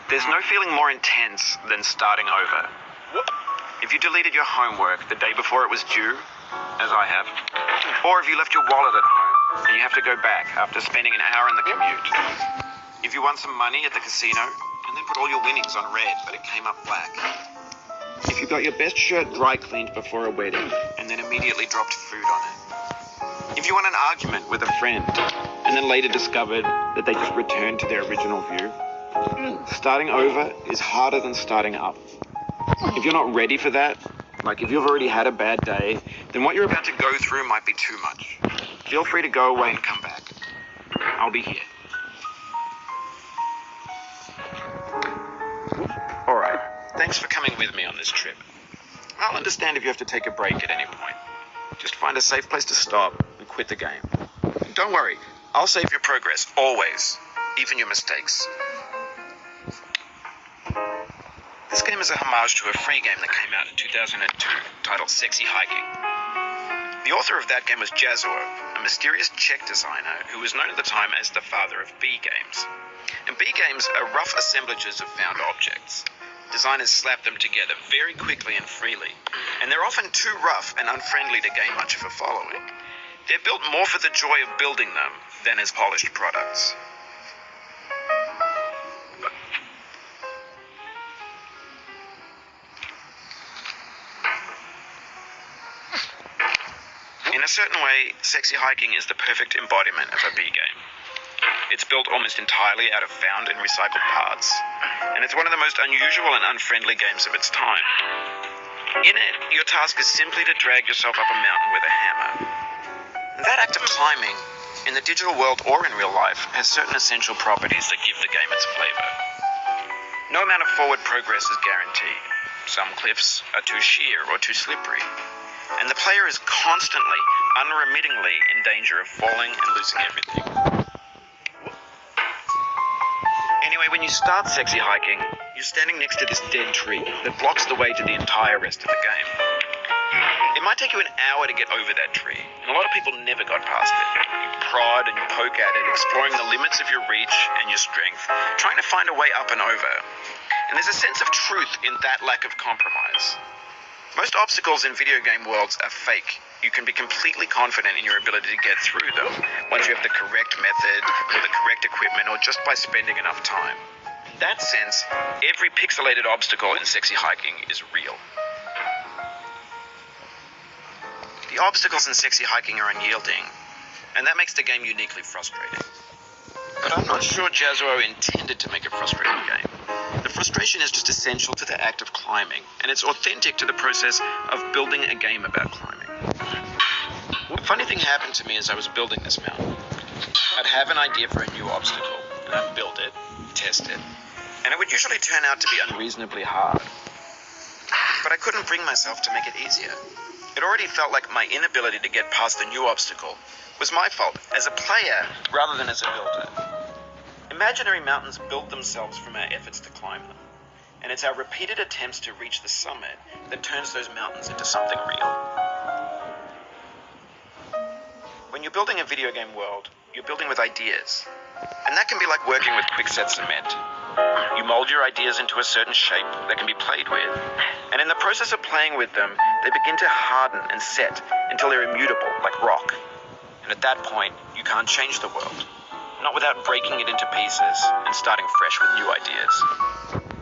There's no feeling more intense than starting over. If you deleted your homework the day before it was due, as I have, or if you left your wallet at home and you have to go back after spending an hour in the commute. If you won some money at the casino and then put all your winnings on red but it came up black. If you got your best shirt dry cleaned before a wedding and then immediately dropped food on it. If you won an argument with a friend and then later discovered that they just returned to their original view. Starting over is harder than starting up. If you're not ready for that, like if you've already had a bad day, then what you're about to go through might be too much. Feel free to go away and come back. I'll be here. Alright, thanks for coming with me on this trip. I'll understand if you have to take a break at any point. Just find a safe place to stop and quit the game. Don't worry, I'll save your progress, always, even your mistakes. This game is a homage to a free game that came out in 2002 titled Sexy Hiking. The author of that game was Jazzuo, a mysterious Czech designer who was known at the time as the father of B games. And B games are rough assemblages of found objects. Designers slap them together very quickly and freely, and they're often too rough and unfriendly to gain much of a following. They're built more for the joy of building them than as polished products. In a certain way, Sexy Hiking is the perfect embodiment of a B game. It's built almost entirely out of found and recycled parts, and it's one of the most unusual and unfriendly games of its time. In it, your task is simply to drag yourself up a mountain with a hammer. That act of climbing, in the digital world or in real life, has certain essential properties that give the game its flavor. No amount of forward progress is guaranteed. Some cliffs are too sheer or too slippery, and the player is constantly, unremittingly in danger of falling and losing everything. Anyway, when you start Sexy Hiking, you're standing next to this dead tree that blocks the way to the entire rest of the game. It might take you an hour to get over that tree, and a lot of people never got past it. You prod and you poke at it, exploring the limits of your reach and your strength, trying to find a way up and over. And there's a sense of truth in that lack of compromise. Most obstacles in video game worlds are fake. You can be completely confident in your ability to get through them once you have the correct method or the correct equipment or just by spending enough time. In that sense, every pixelated obstacle in Sexy Hiking is real. The obstacles in Sexy Hiking are unyielding, and that makes the game uniquely frustrating. But I'm not sure Jazzuo intended to make a frustrating game. The frustration is just essential to the act of climbing, and it's authentic to the process of building a game about climbing. A funny thing happened to me as I was building this mountain. I'd have an idea for a new obstacle, and I'd build it, test it, and it would usually turn out to be unreasonably hard. But I couldn't bring myself to make it easier. It already felt like my inability to get past the new obstacle was my fault as a player rather than as a builder. Imaginary mountains build themselves from our efforts to climb them, and it's our repeated attempts to reach the summit that turns those mountains into something real. When you're building a video game world, you're building with ideas, and that can be like working with quickset cement. You mold your ideas into a certain shape that can be played with, and in the process of playing with them, they begin to harden and set until they're immutable, like rock. And at that point, you can't change the world. Not without breaking it into pieces and starting fresh with new ideas.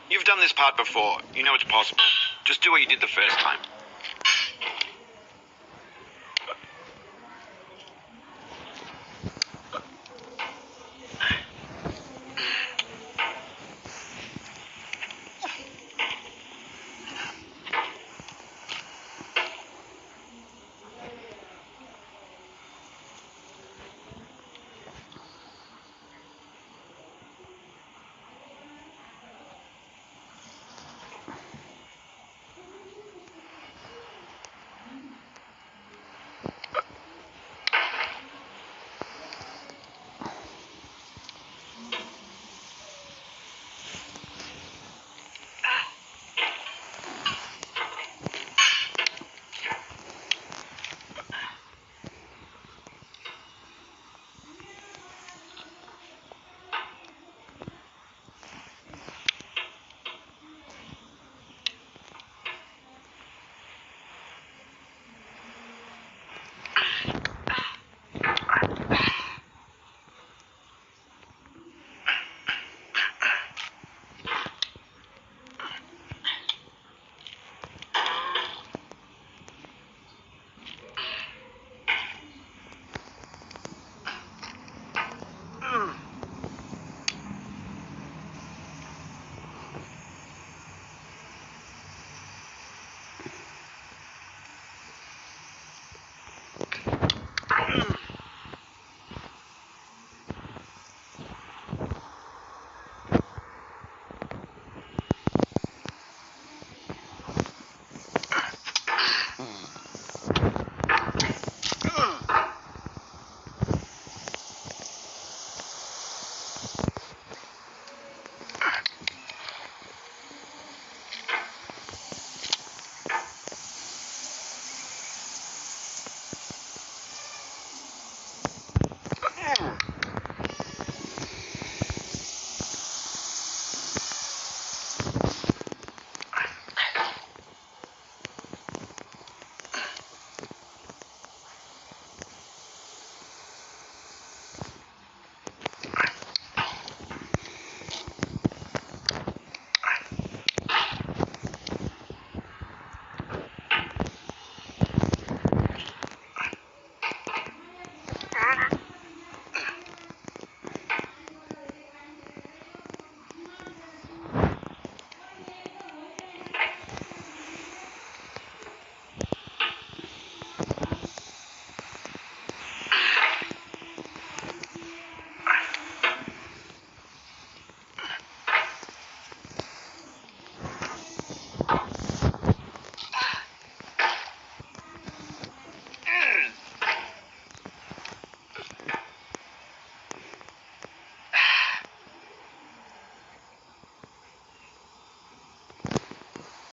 You've done this part before. You know it's possible. Just do what you did the first time.